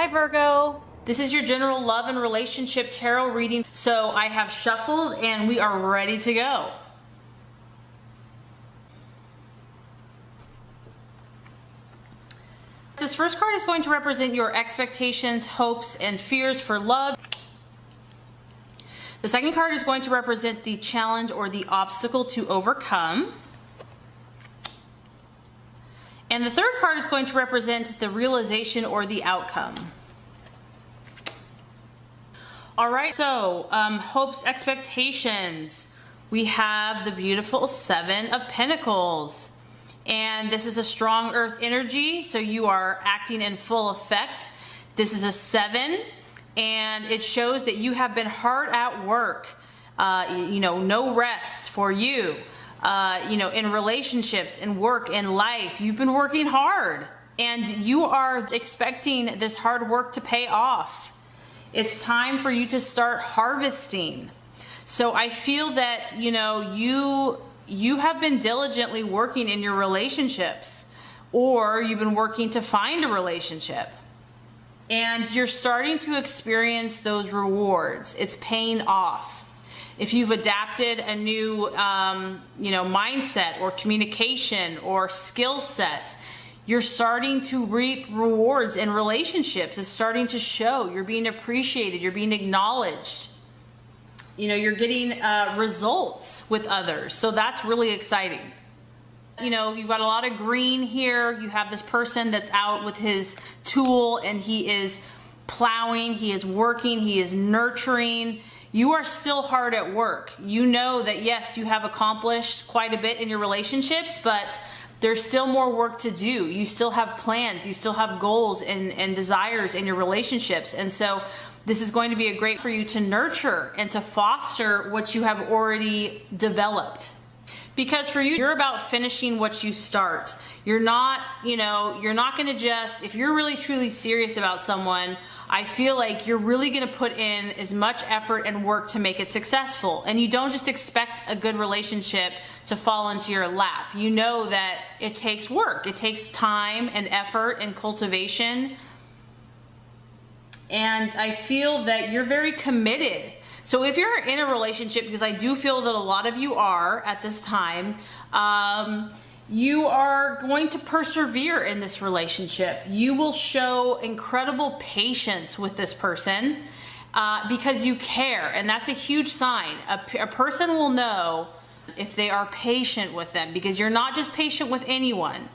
Hi Virgo. This is your general love and relationship tarot reading. So I have shuffled and we are ready to go. This first card is going to represent your expectations, hopes, and fears for love. The second card is going to represent the challenge or the obstacle to overcome. And the third card is going to represent the realization or the outcome. All right, so hopes, expectations. We have the beautiful Seven of Pentacles. And this is a strong earth energy, so you are acting in full effect. This is a 7, and it shows that you have been hard at work. No rest for you. In relationships, in work, in life, you've been working hard and you are expecting this hard work to pay off. It's time for you to start harvesting. So I feel that, you have been diligently working in your relationships, or you've been working to find a relationship and you're starting to experience those rewards. It's paying off. If you've adapted a new, mindset or communication or skill set, you're starting to reap rewards in relationships. It's starting to show. You're being appreciated. You're being acknowledged. You're getting results with others. So that's really exciting. You've got a lot of green here. You have this person that's out with his tool and he is plowing, he is working, he is nurturing. You are still hard at work. You know that, yes, you have accomplished quite a bit in your relationships, but there's still more work to do. You still have plans, you still have goals and desires in your relationships. And so this is going to be a great for you to nurture and to foster what you have already developed. Because for you, you're about finishing what you start. You're not going to just, if you're really truly serious about someone, I feel like you're really going to put in as much effort and work to make it successful. And you don't just expect a good relationship to fall into your lap. You know that it takes work. It takes time and effort and cultivation. And I feel that you're very committed. So if you're in a relationship, because I do feel that a lot of you are at this time, you are going to persevere in this relationship. You will show incredible patience with this person because you care, and that's a huge sign. A person will know if they are patient with them, because you're not just patient with anyone.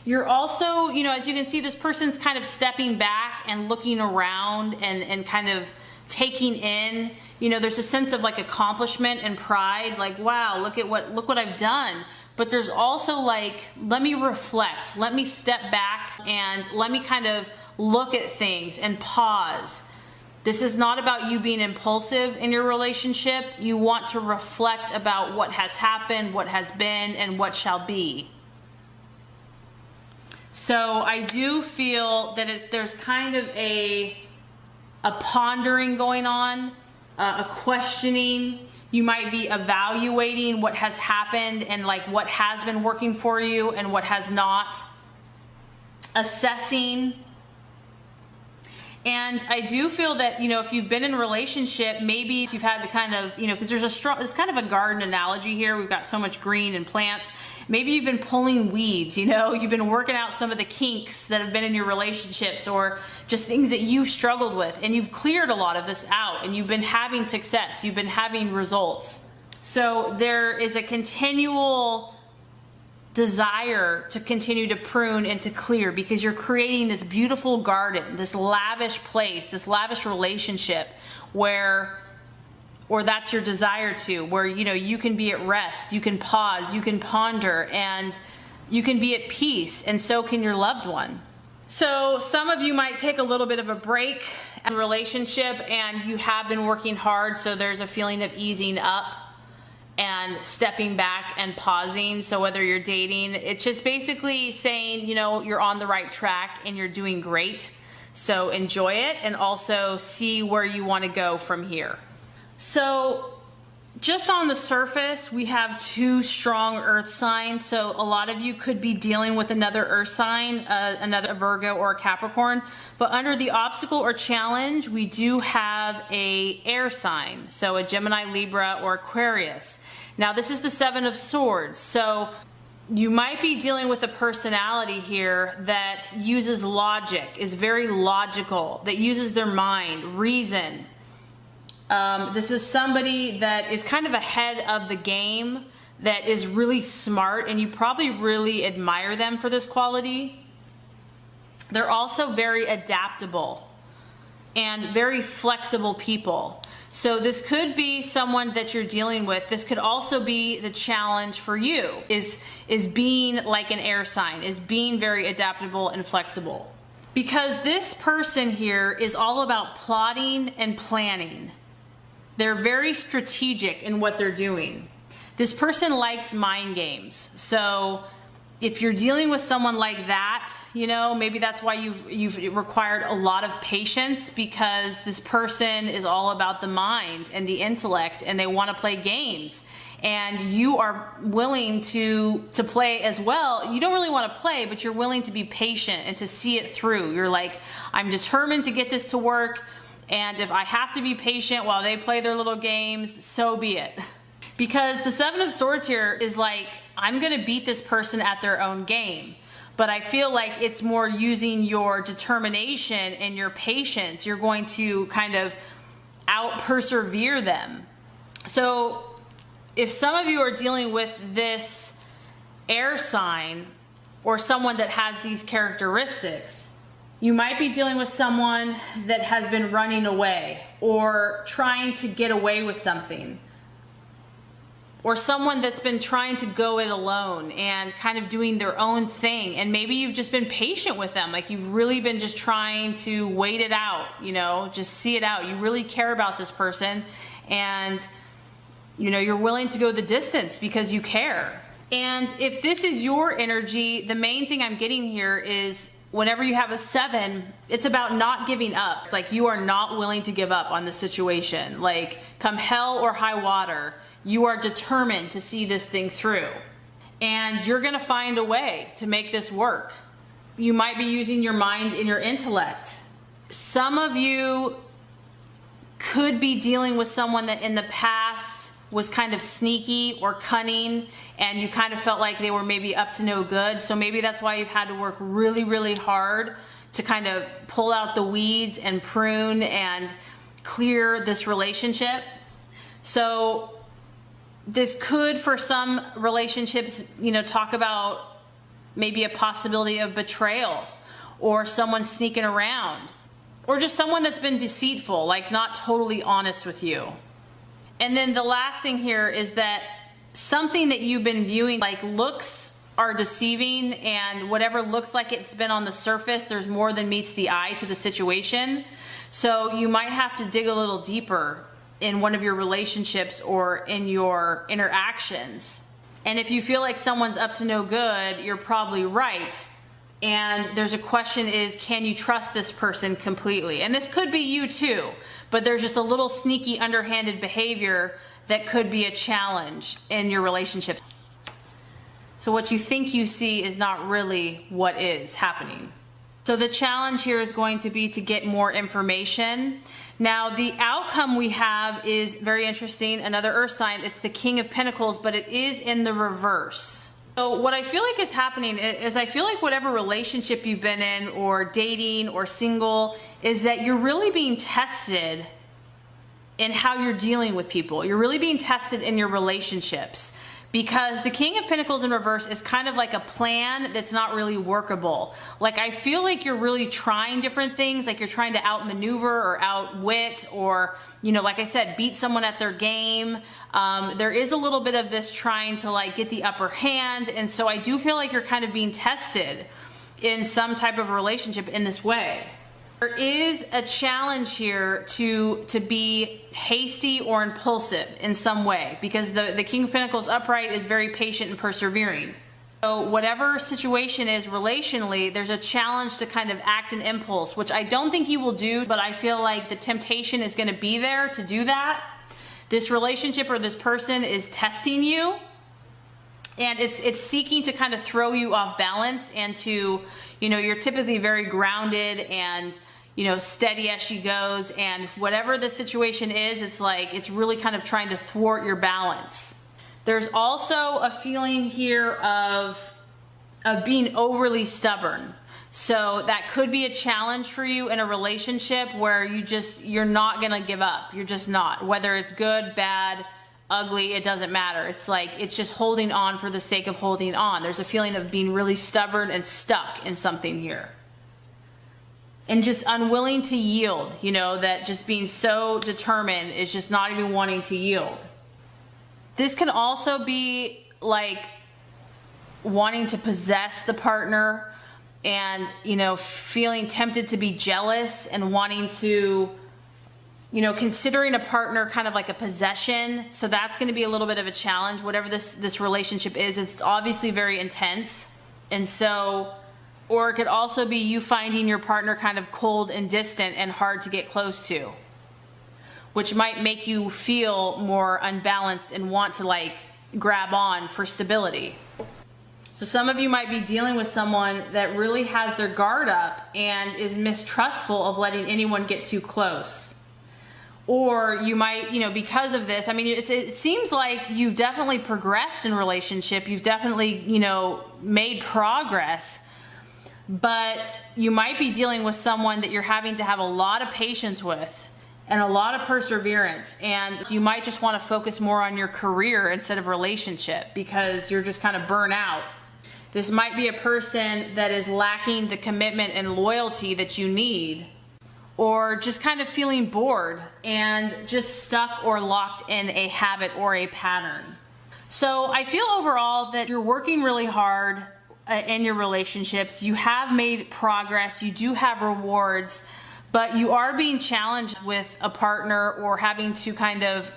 You're also, as you can see, this person's kind of stepping back and looking around and kind of taking in, there's a sense of like accomplishment and pride, like, wow, look what I've done. But there's also like, let me reflect, let me step back and let me kind of look at things and pause. This is not about you being impulsive in your relationship. You want to reflect about what has happened, what has been, and what shall be. So I do feel that there's kind of a pondering going on, a questioning. You might be evaluating what has happened and like what has been working for you and what has not. Assessing. And I do feel that, if you've been in a relationship, maybe you've had to kind of, because it's kind of a garden analogy here. We've got so much green and plants. Maybe you've been pulling weeds, you've been working out some of the kinks that have been in your relationships, or just things that you've struggled with, and you've cleared a lot of this out and you've been having success. You've been having results. So there is a continual desire to continue to prune and to clear, because you're creating this beautiful garden, this lavish place, this lavish relationship or that's your desire to, where you can be at rest, you can pause, you can ponder, and you can be at peace, and so can your loved one. So some of you might take a little bit of a break in a relationship, and you have been working hard, so there's a feeling of easing up and stepping back and pausing. So whether you're dating, it's just basically saying, you're on the right track and you're doing great. So enjoy it, and also see where you want to go from here. So just on the surface, we have two strong earth signs. So a lot of you could be dealing with another earth sign, another Virgo or a Capricorn. But under the obstacle or challenge, we do have a air sign. So a Gemini, Libra, or Aquarius. Now this is the Seven of Swords. So you might be dealing with a personality here that uses logic, is very logical, that uses their mind, reason. This is somebody that is kind of ahead of the game, that is really smart, and you probably really admire them for this quality. They're also very adaptable and very flexible people. So this could be someone that you're dealing with. This could also be the challenge for you, is being like an air sign, is being very adaptable and flexible. Because this person here is all about plotting and planning. They're very strategic in what they're doing. This person likes mind games. So if you're dealing with someone like that, you know, maybe that's why you've required a lot of patience, because this person is all about the mind and the intellect, and they want to play games. And you are willing to play as well. You don't really want to play, but you're willing to be patient and to see it through. You're like, I'm determined to get this to work. And if I have to be patient while they play their little games, so be it. Because the Seven of Swords here is like, I'm going to beat this person at their own game. But I feel like it's more using your determination and your patience. You're going to kind of out-persevere them. So if some of you are dealing with this air sign or someone that has these characteristics, you might be dealing with someone that has been running away or trying to get away with something, or someone that's been trying to go it alone and kind of doing their own thing. And maybe you've just been patient with them. Like you've really been just trying to wait it out, you know, just see it out. You really care about this person, and you know, you're willing to go the distance because you care. And if this is your energy, the main thing I'm getting here is, whenever you have a 7, it's about not giving up. It's like you are not willing to give up on the situation. Like, come hell or high water, you are determined to see this thing through. And you're gonna find a way to make this work. You might be using your mind and your intellect. Some of you could be dealing with someone that in the past was kind of sneaky or cunning, and you kind of felt like they were maybe up to no good. So maybe that's why you've had to work really, really hard to kind of pull out the weeds and prune and clear this relationship. So this could, for some relationships, you know, talk about maybe a possibility of betrayal, or someone sneaking around, or just someone that's been deceitful, like not totally honest with you. And then the last thing here is that something that you've been viewing, like looks are deceiving, and whatever looks like it's been on the surface, there's more than meets the eye to the situation. So you might have to dig a little deeper in one of your relationships or in your interactions. And if you feel like someone's up to no good, you're probably right. And there's a question is, can you trust this person completely? And this could be you too, but there's just a little sneaky underhanded behavior that could be a challenge in your relationship. So what you think you see is not really what is happening. So the challenge here is going to be to get more information. Now the outcome we have is very interesting. Another earth sign, it's the King of Pentacles, but it is in the reverse. So what I feel like is happening is I feel like whatever relationship you've been in, or dating or single, is that you're really being tested in how you're dealing with people. You're really being tested in your relationships, because the King of Pentacles in reverse is kind of like a plan that's not really workable. Like I feel like you're really trying different things, like you're trying to outmaneuver or outwit, or, you know, like I said, beat someone at their game. There is a little bit of this trying to like get the upper hand, and so I do feel like you're kind of being tested in some type of relationship in this way. There is a challenge here to be hasty or impulsive in some way, because the King of Pentacles upright is very patient and persevering. So whatever situation is relationally, there's a challenge to kind of act in impulse, which I don't think you will do, but I feel like the temptation is going to be there to do that. this relationship or this person is testing you, and it's seeking to kind of throw you off balance and to, you know, you're typically very grounded and, you know, steady as she goes, and whatever the situation is, it's like it's really kind of trying to thwart your balance. There's also a feeling here of being overly stubborn. So that could be a challenge for you in a relationship where you're not gonna give up. You're just not. Whether it's good, bad, ugly, it doesn't matter. It's like, it's just holding on for the sake of holding on. There's a feeling of being really stubborn and stuck in something here. And just unwilling to yield, you know, that just being so determined is just not even wanting to yield. This can also be like wanting to possess the partner and, you know, feeling tempted to be jealous and wanting to, you know, considering a partner kind of like a possession. So that's going to be a little bit of a challenge. Whatever this relationship is, it's obviously very intense. And so, or it could also be you finding your partner kind of cold and distant and hard to get close to, which might make you feel more unbalanced and want to like grab on for stability. So some of you might be dealing with someone that really has their guard up and is mistrustful of letting anyone get too close. Or you might, you know, because of this, I mean, it seems like you've definitely progressed in relationship. You've definitely, you know, made progress, but you might be dealing with someone that you're having to have a lot of patience with and a lot of perseverance, and you might just want to focus more on your career instead of relationship because you're just kind of burnt out. This might be a person that is lacking the commitment and loyalty that you need, or just kind of feeling bored and just stuck or locked in a habit or a pattern. So I feel overall that you're working really hard in your relationships. You have made progress, you do have rewards, but you are being challenged with a partner or having to kind of,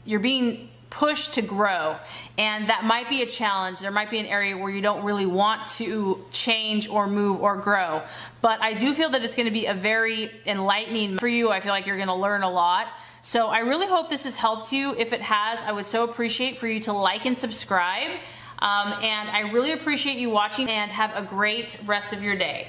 you're being pushed to grow, and that might be a challenge. There might be an area where you don't really want to change or move or grow, but I do feel that it's going to be a very enlightening for you. I feel like you're going to learn a lot. So I really hope this has helped you. If it has, I would so appreciate for you to like and subscribe, and I really appreciate you watching, and have a great rest of your day.